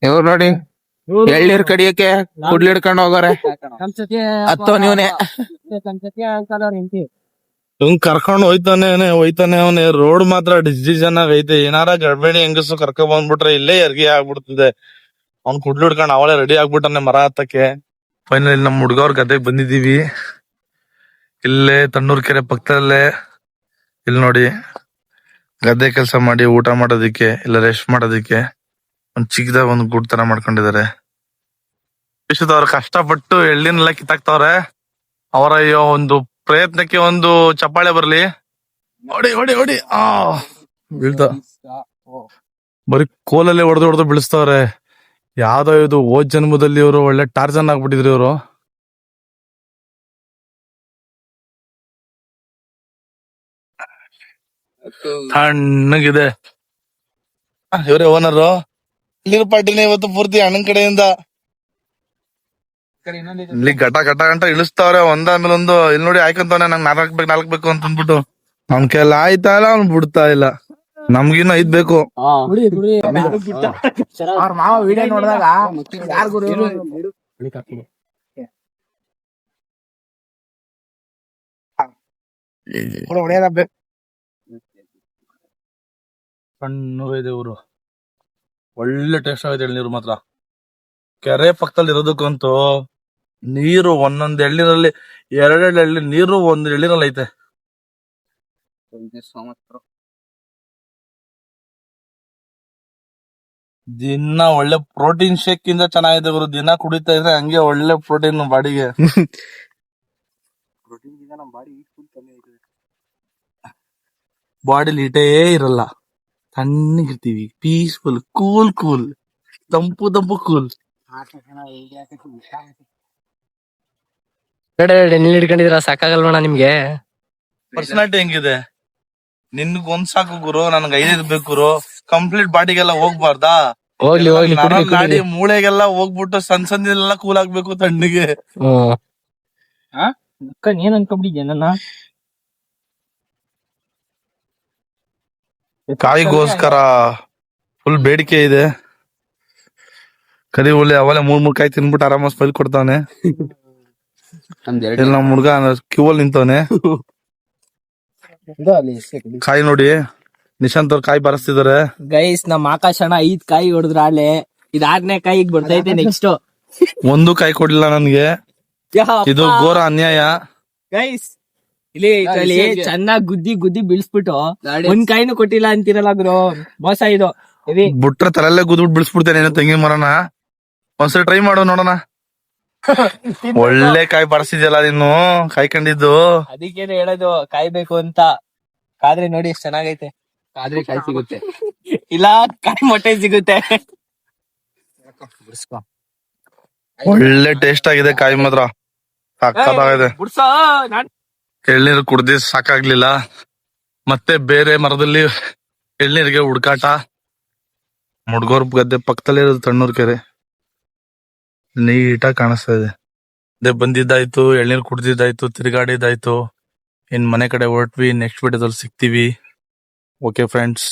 ಇವ್ರು ನೋಡಿ ಎಳ್ನೀರ್ ಕಡಿಯಕ್ಕೆ ಕುಡ್ಲಿ ಹಿಡ್ಕೊಂಡು ಹೋಗೋರೆ. ಹತ್ತೋ ನೀವನೇ ಹಿಂಗ್ ಕರ್ಕೊಂಡ್ ಹೋಯ್ತಾನೆ ಅವನೇ. ರೋಡ್ ಮಾತ್ರ ಡಿಸಿಷನ್ ಆಗೈತೆ. ಏನಾರ ಗರ್ಭಿಣಿ ಹೆಂಗಸು ಕರ್ಕೊಂಡ್ ಬಂದ್ಬಿಟ್ರೆ ಇಲ್ಲೇ ಹೆರಿಗೆ ಆಗ್ಬಿಡ್ತಿದೆ. ಅವ್ನ್ ಕುಡ್ಲು ಹಿಡ್ಕೊಂಡ್ ಅವಳೇ ರೆಡಿ ಆಗ್ಬಿಟ್ಟಾನೆ ಮರ ಹತ್ತಕ್ಕೆ. ಫೈನಲ್ ನಮ್ ಹುಡ್ಗವ್ರ ಗದ್ದೆಗ್ ಬಂದಿದೀವಿ. ಇಲ್ಲೇ ತಣ್ಣೂರ್ ಕೆರೆ ಪಕ್ಕದಲ್ಲೇ. ಇಲ್ಲಿ ನೋಡಿ, ಗದ್ದೆ ಕೆಲಸ ಮಾಡಿ ಊಟ ಮಾಡೋದಿಕ್ಕೆ, ಇಲ್ಲ ರೆಸ್ಟ್ ಮಾಡೋದಿಕ್ಕೆ ಒಂದ್ ಚಿಕ್ಕದಾಗ ಒಂದ್ ಗೂಡ್ ತರ ಮಾಡ್ಕೊಂಡಿದ್ದಾರೆ. ಅವ್ರ ಕಷ್ಟಪಟ್ಟು ಎಳ್ಳಿನೆಲ್ಲ ಕಿತ್ತಾಕ್ತವ್ರೆ. ಅವರ ಒಂದು ಪ್ರಯತ್ನಕ್ಕೆ ಒಂದು ಚಪ್ಪಾಳೆ ಬರ್ಲಿ. ಹೊಡಿ ಹೊಡಿ ಹೊಡಿ. ಬೀಳ್ತ ಬರೀ ಕೋಲಲ್ಲೇ ಹೊಡೆದು ಬೀಳಿಸ್ತವ್ರೆ. ಯಾವ್ದೋ ಇದು ಹೋದ್ ಜನ್ಮದಲ್ಲಿ ಇವರು ಒಳ್ಳೆ ಟಾರ್ಜನ್ ಆಗ್ಬಿಟ್ಟಿದ್ರು ಇವರು. ತಣ್ಣಗಿದೆ. ಇವರೇ ಓನರು. ಇಲ್ಲಿನ ಪಾರ್ಟಿನ ಇವತ್ತು ಪೂರ್ತಿ ಅಣ್ಣನ್ ಕಡೆಯಿಂದ ಇಲ್ಲಿ ಘಟ ಗಂಟ ಇಳಿಸ್ತಾವ್ರೆ ಒಂದಾದ್ಮೇಲೆ ಒಂದು. ಇಲ್ಲಿ ನೋಡಿ ಆಯ್ಕೊಂತವನೆ, ನಂಗೆ ನಾಲ್ಕ್ ಬೇಕು ಅಂತ ಅಂದ್ಬಿಟ್ಟು. ಅವ್ನ ಕೆಲ ಆಯ್ತಾ ಇಲ್ಲ, ಅವ್ನ್ ಬಿಡ್ತಾ ಇಲ್ಲ. ನಮ್ಗಿನ್ನ 5 ಬೇಕು. ಮಾವ ವಿಡಿಯೋ ನೋಡಿದಾಗ ಸಣ್ಣಗಿದೆ ಊರು. ಒಳ್ಳೆ ಟೇಸ್ಟ್ ಆಗಿದೆ ಎಳ್ನೀರು ಮಾತ್ರ. ಕೆರೆ ಪಕ್ಕದಲ್ಲಿ ಇರೋದಕ್ಕಂತೂ ನೀರು ಒಂದೊಂದ್ ಎಳ್ನೀರಲ್ಲಿ 2 ಎಳ್ನೀರು ನೀರು ಒಂದ್ ಎಳ್ನೀರಲ್ಲಿ ಐತೆ. ದಿನ ಒಳ್ಳೆ ಪ್ರೋಟೀನ್ ಶೇಕ್ ಇಂದ ಚೆನ್ನಾಗಿದೆ ಗುರು. ದಿನ ಕುಡಿತಾ ಇದ್ರೆ ಹಂಗೆ ಒಳ್ಳೆ ಪ್ರೋಟೀನ್ ಬಾಡಿಗೆ. ಬಾಡಿಲಿ ಹಿಟೇ ಇರಲ್ಲ, ತಣ್ಣಗಿರ್ತೀವಿ. ಪೀಸ್ಫುಲ್, ಕೂಲ್ ತಂಪು ಕೂಲ್. ನೀಲ್ ಹಿಡ್ಕೊಂಡಿದ್ರ ಸಾಕಾಗಲ್ವಣ ನಿಮ್ಗೆ? ಪರ್ಸನಾಲಿಟಿ ಹೆಂಗಿದೆ? ನಿನ್ಗ್ ಒಂದ್ ಸಾಕು ಗುರು, ನನ್ಗೆ 5 ಬೇಕು ಗುರು. ಕಂಪ್ಲೀಟ್ ಬಾಡಿಗೆಲ್ಲ ಹೋಗ್ಬಾರ್ದಾ? ಹೋಗ್ಲಿ ನಾಡಿ ಮೂಳೆಗೆಲ್ಲ ಹೋಗ್ಬಿಟ್ಟು ಸಣ್ಣ ಕೂಲ್ ಆಗ್ಬೇಕು ತಣ್ಣಗೆ. ಏನ್ ಅನ್ಕೊಂಡ್ಬಿಟ್ಟಿದ್ಯಾ ನನ್ನ? ಕಾಯಿಗೋಸ್ಕರ ಫುಲ್ ಬೇಡಿಕೆ ಇದೆ. ಕರಿ ಹುಳಿ ಅವಲೇ 3 ಕಾಯಿ ತಿನ್ಬಿಟ್ಟು ಆರಾಮ ಸ್ಪೈಲ್ ಕೊಡ್ತಾನೆ. ನಮ್ ಹುಡ್ಗ ಕ್ಯೂ ಅಲ್ಲಿ ನಿಂತವನೆ. ಕಾಯಿ ನೋಡಿ, ನಿಶಾಂತ್ ಅವ್ರ ಕಾಯಿ ಬಾರಿಸ್ತಿದಾರೆ. ಗೈಸ್, ನಮ್ ಆಕಾಶ ಅಣ್ಣ 5 ಕಾಯಿ ಹೊಡೆದ್ರ ಆಲೆ. ಇದ್ 6ನೇ ಕಾಯಿಗೆ ಬರ್ತೈತೆ ನೆಕ್ಸ್ಟ್. ಒಂದು ಕಾಯಿ ಕೊಡ್ಲಿಲ್ಲ ನನ್ಗೆ. ಇದು ಘೋರ ಅನ್ಯಾಯ. ಗೈಸ್, ಇಲ್ಲಿ ಚೆನ್ನಾಗ್ ಗುದ್ದಿ ಬೀಳ್ಸ್ಬಿಟ್ಟು ಒಂದ್ ಕಾಯಿನೂ ಕೊಟ್ಟಿಲ್ಲ ಅಂತಿರಲ್ಲ ಗುರು. ಮೋಸ ಇದು. ಬುಟ್ರೆ ತಲೆಲ್ಲೇ ಗುದ್ಬಿಟ್ಟು ಬಿಡಿಸ್ಬಿಡ್ತೇನೆ ಏನೋ ತೆಂಗಿನ ಮರನ. ಒಂದ್ಸರಿ ಟ್ರೈ ಮಾಡೋ ನೋಡೋಣ. ಒಳ್ಳೆ ಕಾಯಿ ಬಾರಿಸಿದ್ಯಲ್ಲ ನೀನು, ಕಾಯ್ಕೊಂಡಿದ್ದು. ಅದಕ್ಕೇನು ಹೇಳೋದು, ಕಾಯ್ಬೇಕು ಅಂತ. ಕಾದ್ರೆ ನೋಡಿ ಎಷ್ಟ್ ಚೆನ್ನಾಗೈತೆ. ಕಾದ್ರೆ ಕಾಯಿ ಸಿಗುತ್ತೆ, ಇಲ್ಲ ಕಾಯಿ ಮೊಟ್ಟೆ ಸಿಗುತ್ತೆ. ಒಳ್ಳೆ ಟೇಸ್ಟ್ ಆಗಿದೆ ಕಾಯಿ ಮಾತ್ರ, ಸಕ್ಕತ್ತಾಗಿದೆ. ಎಳ್ನೀರು ಕುಡ್ದಿ ಸಾಕಾಗ್ಲಿಲ್ಲ, ಮತ್ತೆ ಬೇರೆ ಮರದಲ್ಲಿ ಎಳ್ನೀರಿಗೆ ಹುಡ್ಕಾಟ. ಮುಡ್ಗೋರ್ ಗದ್ದೆ ಪಕ್ಕದಲ್ಲೇ ಇರೋದು ತಣ್ಣೂರ್ ಕೆರೆ, ನೀಟಾಗಿ ಕಾಣಿಸ್ತಾ ಇದೆ. ಅದೇ ಬಂದಿದ್ದಾಯ್ತು, ಎಳ್ನೀರು ಕುಡ್ದಿದ್ದಾಯ್ತು, ತಿರುಗಾಡಿದ್ದಾಯ್ತು. ಇನ್ ಮನೆ ಕಡೆ ಹೊರಟ್ವಿ. ನೆಕ್ಸ್ಟ್ ವಿಡಿಯೋದಲ್ಲಿ ಸಿಗ್ತೀವಿ. Okay friends.